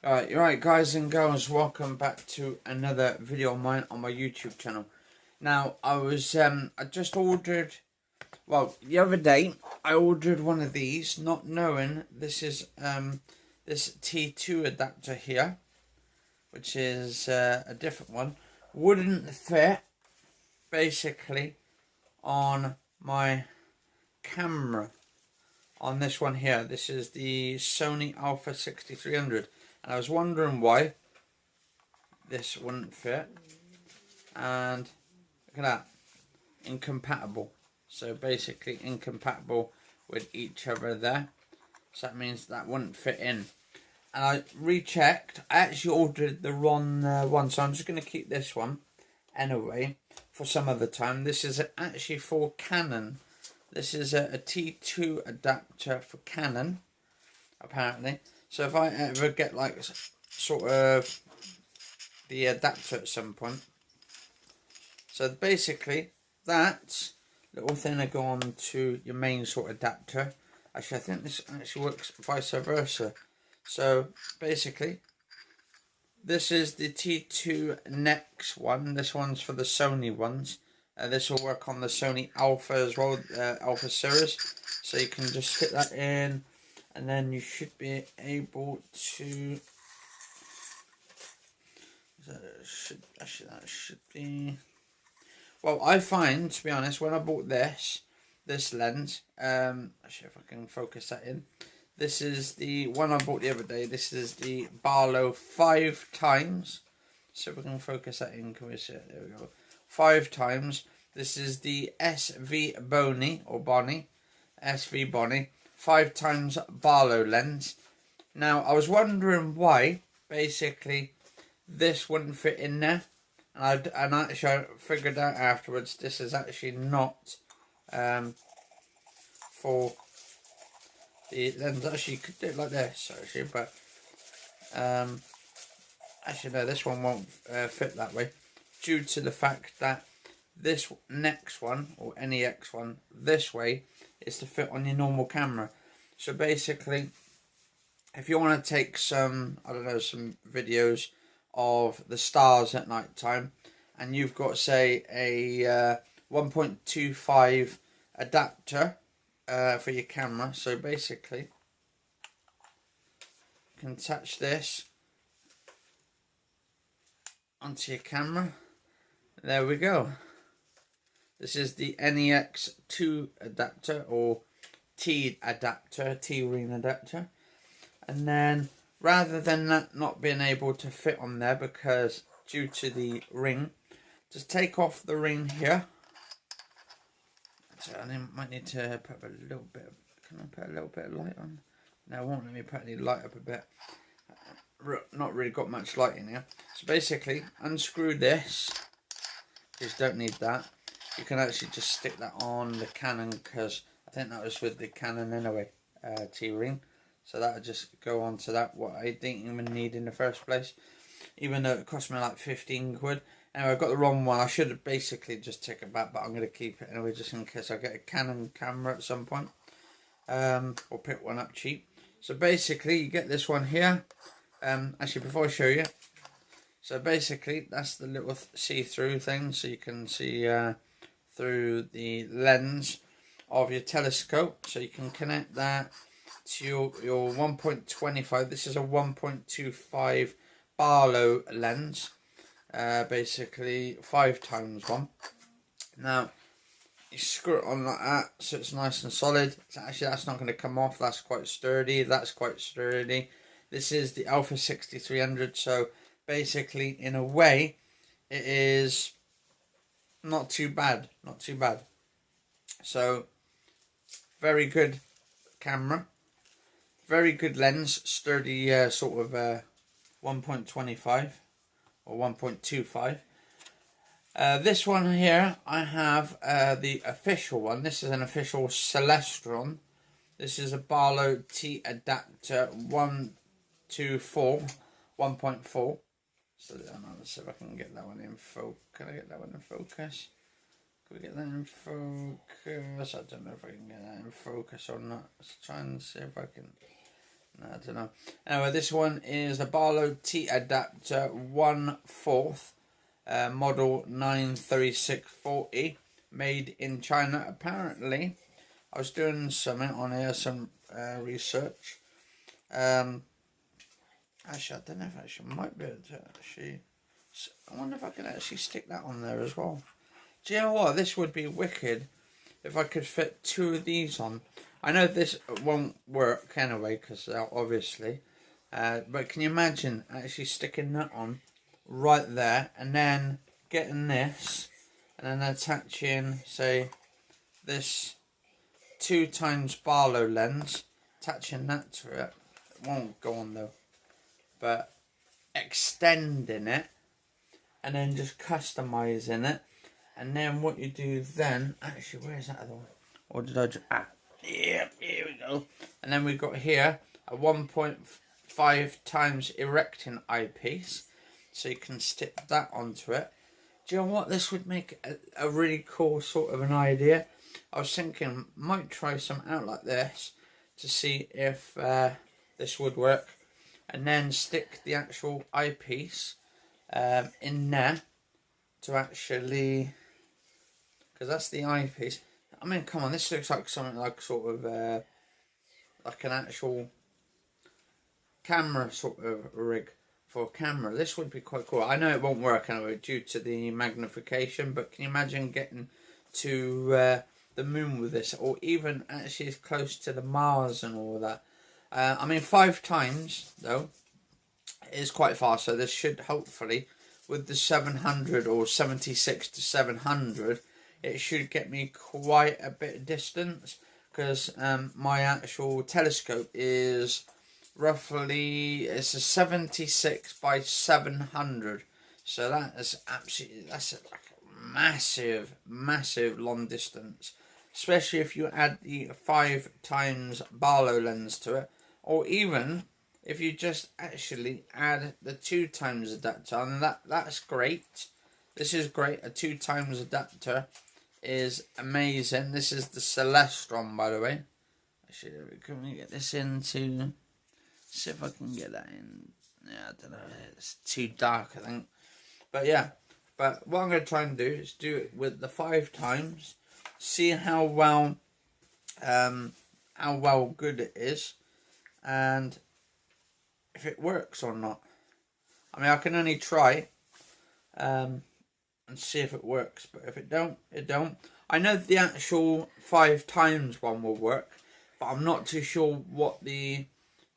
Alright guys and girls, welcome back to another video of mine on my YouTube channel. Now I just ordered, the other day I ordered one of these, not knowing this is this T2 adapter here, which is a different one, wouldn't fit basically on my camera. On this one here, this is the Sony Alpha 6300, and I was wondering why this wouldn't fit. And look at that, incompatible. So basically incompatible with each other there, so that means that wouldn't fit in. And I rechecked, I actually ordered the wrong one, so I'm just going to keep this one anyway for some other time. This is actually for Canon. This is a T2 adapter for Canon, apparently. So if I ever get like sort of the adapter at some point. So basically that little thing will go on to your main sort of adapter. Actually, I think this actually works vice versa. So basically this is the T2 next one. This one's for the Sony ones. This will work on the Sony Alpha as well, Alpha series. So you can just fit that in, and then you should be able to. That should be. Well, I find, to be honest, when I bought this lens, actually if I can focus that in. This is the one I bought the other day. This is the Barlow 5 times. So if we can focus that in, can we see it? There we go. 5 times. This is the SV Bonnie, SV Bonnie, 5 times Barlow lens. Now, I was wondering why, basically, this wouldn't fit in there. And actually I figured out afterwards, this is actually not for the lens. Actually, you could do it like this, actually, but actually no, this one won't fit that way, due to the fact that this next one, or NEX one, this way is to fit on your normal camera. So basically, if you want to take some, I don't know, some videos of the stars at night time, and you've got, say, a 1.25 adapter for your camera, so basically you can attach this onto your camera. There we go. This is the NEX2 adapter, or T adapter, T-ring adapter. And then, rather than that not being able to fit on there because due to the ring, just take off the ring here. So I might need to put a little bit of, can I put a little bit of light on? No, it won't let me put any light up a bit. Not really got much light in here. So basically, unscrew this, because you don't need that. You can actually just stick that on the Canon, because I think that was with the Canon anyway, T-ring. So that'll just go on to that, what I didn't even need in the first place, even though it cost me like 15 quid. Anyway, I got the wrong one. I should have basically just taken it back, but I'm going to keep it anyway, just in case I get a Canon camera at some point, or pick one up cheap. So basically, you get this one here. Actually, before I show you, so basically that's the little see-through thing, so you can see through the lens of your telescope. So you can connect that to your 1.25. This is a 1.25 Barlow lens, basically 5 times 1. Now you screw it on like that, so it's nice and solid. So actually that's not going to come off. That's quite sturdy. That's quite sturdy. This is the Alpha 6300, so basically in a way it is not too bad, not too bad. So very good camera, very good lens, sturdy, sort of 1.25 or 1.25. This one here, I have the official one. This is an official Celestron. This is a Barlow T adapter 124, 1.4. So let's see if I can get that one in focus. Can I get that one in focus? Can we get that in focus? I don't know if I can get that in focus or not. Let's try and see if I can. No, I don't know. Anyway, this one is the Barlow T Adaptor 1/4, model 93640, made in China. Apparently, I was doing something on here, some research. Actually, I don't know if I might be able to actually. I wonder if I can actually stick that on there as well. Do you know what? This would be wicked if I could fit 2 of these on. I know this won't work anyway, because obviously. But can you imagine actually sticking that on right there, and then getting this, and then attaching, say, this 2 times Barlow lens, attaching that to it. It won't go on though. But extending it, and then just customizing it. And then what you do then, actually, where's that other one? Or did I just, yeah, here we go. And then we've got here a 1.5 times erecting eyepiece. So you can stick that onto it. Do you know what? This would make a really cool sort of an idea. I was thinking, might try some out like this to see if this would work. And then stick the actual eyepiece in there to actually, because that's the eyepiece. I mean, come on, this looks like something like sort of like an actual camera sort of rig for a camera. This would be quite cool. I know it won't work anyway due to the magnification, but can you imagine getting to the moon with this, or even actually as close to the Mars and all that? I mean, 5 times though is quite far, so this should hopefully, with the 700 or 76 to 700, it should get me quite a bit of distance, because my actual telescope is roughly, it's a 76 by 700, so that is absolutely, that's like a massive long distance, especially if you add the 5 times Barlow lens to it, or even if you just actually add the 2 times adapter, and that's great. This is great. A 2 times adapter is amazing. This is the Celestron, by the way. Actually, can we get this into? See if I can get that in. Yeah, I don't know. It's too dark, I think. But yeah. But what I'm going to try and do is do it with the 5 times. See how well good it is, and if it works or not. I mean, I can only try and see if it works, but if it don't, it don't. I know the actual 5 times one will work, but I'm not too sure what the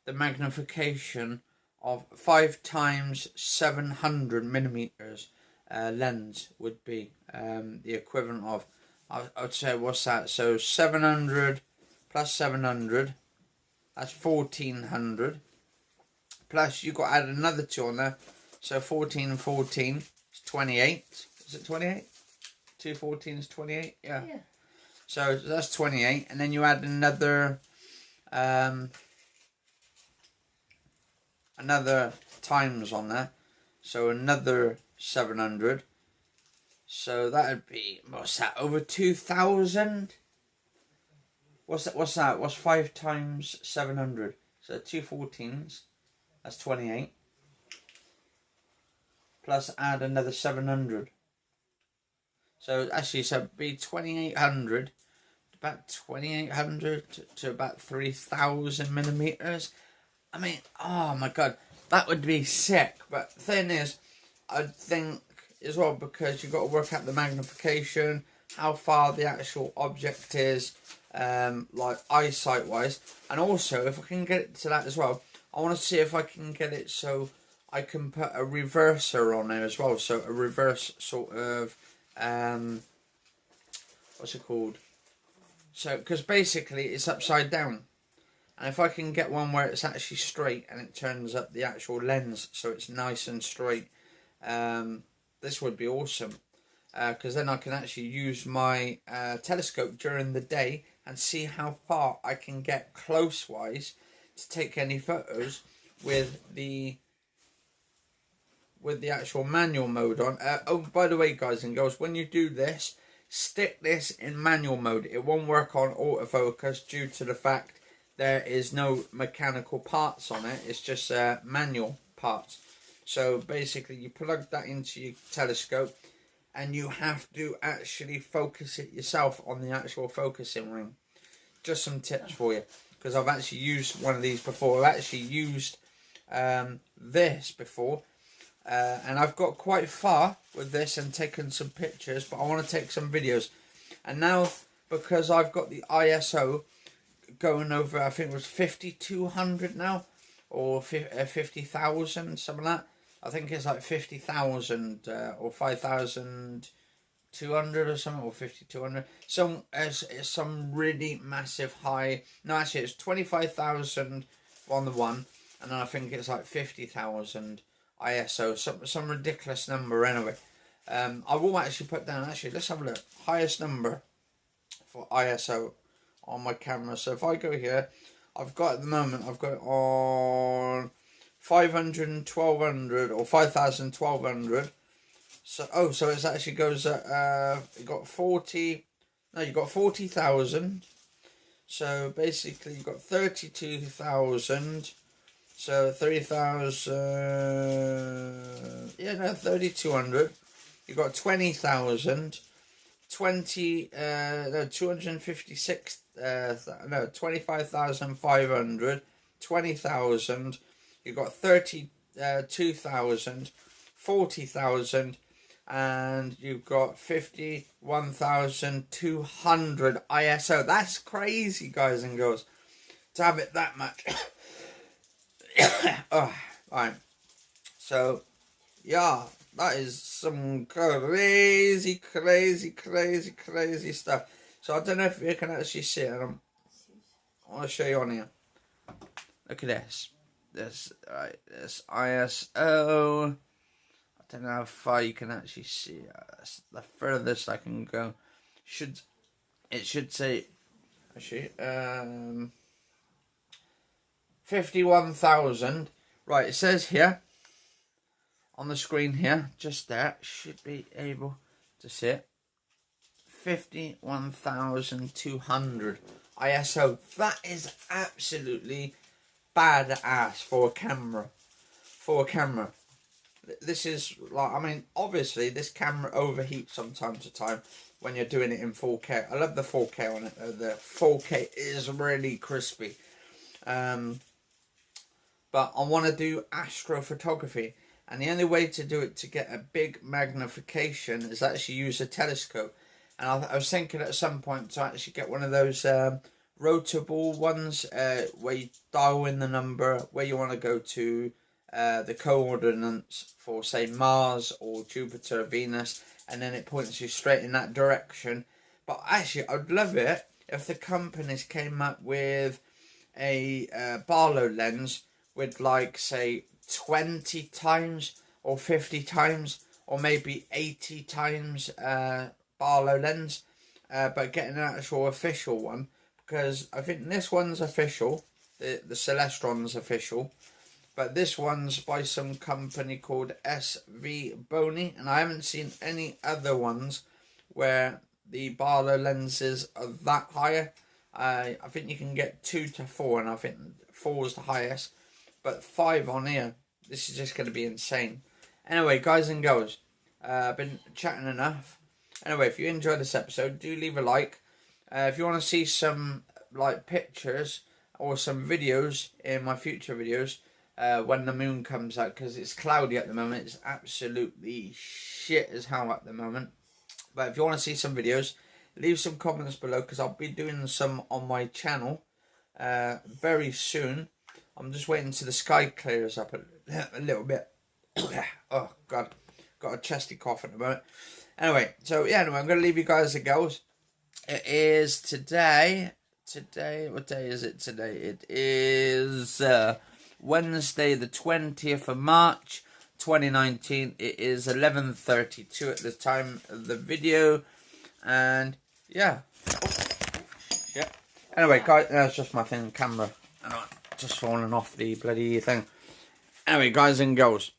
magnification of 5 times 700 millimeters lens would be. The equivalent of, I would say, what's that? So 700 plus 700, that's 1400. Plus, you've got to add another 2 on there. So 14 and 14 is 28. Is it 28? 2 14 is 28? Yeah. So that's 28. And then you add another times on there. So another 700. So that would be, what's that? Over 2,000? What's that? What's 5 times 700? So 2 14s. That's 28. Plus add another 700. So actually, so it'd be 2,800. About 2,800 to about 3,000 millimeters. I mean, oh my god, that would be sick. But the thing is, I think as well, because you've got to work out the magnification, how far the actual object is, like eyesight wise, and also if I can get it to that as well, I want to see if I can get it so I can put a reverser on there as well. So a reverse sort of, what's it called? So, because basically it's upside down. And if I can get one where it's actually straight and it turns up the actual lens so it's nice and straight, this would be awesome. Because then I can actually use my telescope during the day and see how far I can get close-wise to take any photos with the actual manual mode on. Oh, by the way, guys and girls, when you do this, stick this in manual mode. It won't work on autofocus due to the fact there is no mechanical parts on it. It's just manual parts. So basically you plug that into your telescope and you have to actually focus it yourself on the actual focusing ring. Just some tips for you, because I've actually used one of these before. I've actually used this before, and I've got quite far with this and taken some pictures, but I want to take some videos. And now, because I've got the ISO going over, I think it was 5200 now, or 50,000, something like that. I think it's like 50,000 or 5,200 or something, or 5,200. Some really massive high. No, actually, it's 25,000 on the one, and then I think it's like 50,000 ISO. Some ridiculous number anyway. I will actually put down. Actually, let's have a look. Highest number for ISO on my camera. So if I go here, I've got at the moment, I've got it on 500 and 1200 or 5,000 1200. So so it actually goes at you got 40. No, you got 40,000. So basically you got 32,000. So 3,000. Yeah, no, 3,200. You got 20,000. 256. No, 25,500. 20,000. You got 32,000. 40,000, and you've got 51,200 ISO. That's crazy, guys and girls, to have it that much. Oh, right. So, yeah, that is some crazy stuff. So I don't know if you can actually see it. I want to show you on here. Look at this. This ISO. I don't know how far you can actually see. The furthest I can go. It should say actually 51,000. Right, it says here on the screen here, just there, should be able to see it. 51,200 ISO. That is absolutely badass for a camera. This is like, I mean, obviously this camera overheats from time to time when you're doing it in 4K. I love the 4K on it. The 4K is really crispy. But I want to do astrophotography, and the only way to do it to get a big magnification is actually use a telescope. And I was thinking at some point to actually get one of those rotable ones where you dial in the number where you want to go to, the coordinates for, say, Mars or Jupiter or Venus, and then it points you straight in that direction. But actually, I'd love it if the companies came up with a Barlow lens with, like, say, 20 times or 50 times or maybe 80 times Barlow lens, but getting an actual official one, because I think this one's official, the Celestron's official. But this one's by some company called SV Boney, and I haven't seen any other ones where the Barlow lenses are that higher. I think you can get 2 to 4, and I think 4 is the highest. But 5 on here, this is just going to be insane. Anyway, guys and girls, I've been chatting enough. Anyway, if you enjoyed this episode, do leave a like. If you want to see some like pictures or some videos in my future videos, when the moon comes out, because it's cloudy at the moment. It's absolutely shit as hell at the moment. But if you want to see some videos, leave some comments below, because I'll be doing some on my channel very soon. I'm just waiting till the sky clears up a little bit. Oh god, got a chesty cough at the moment. Anyway, so yeah, anyway, I'm going to leave you guys and girls. It is today, what day is it today? It is Wednesday the 20th of March 2019. It is 11:32 at the time of the video, and yeah. Anyway, guys, that's just my thing, camera, and I'm just falling off the bloody thing. Anyway, guys and girls,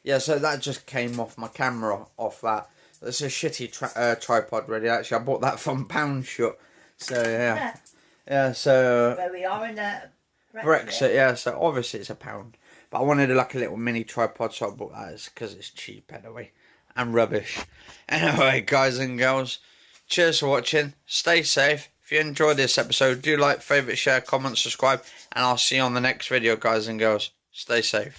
yeah, so that just came off my camera, off that. It's a shitty tripod, really. Actually, I bought that from Pound Shop, so yeah. Yeah, so Where we are in Brexit, yeah, so obviously it's £1. But I wanted like a little mini tripod, so I bought that because it's cheap anyway. And rubbish. Anyway, guys and girls, cheers for watching. Stay safe. If you enjoyed this episode, do like, favourite, share, comment, subscribe. And I'll see you on the next video, guys and girls. Stay safe.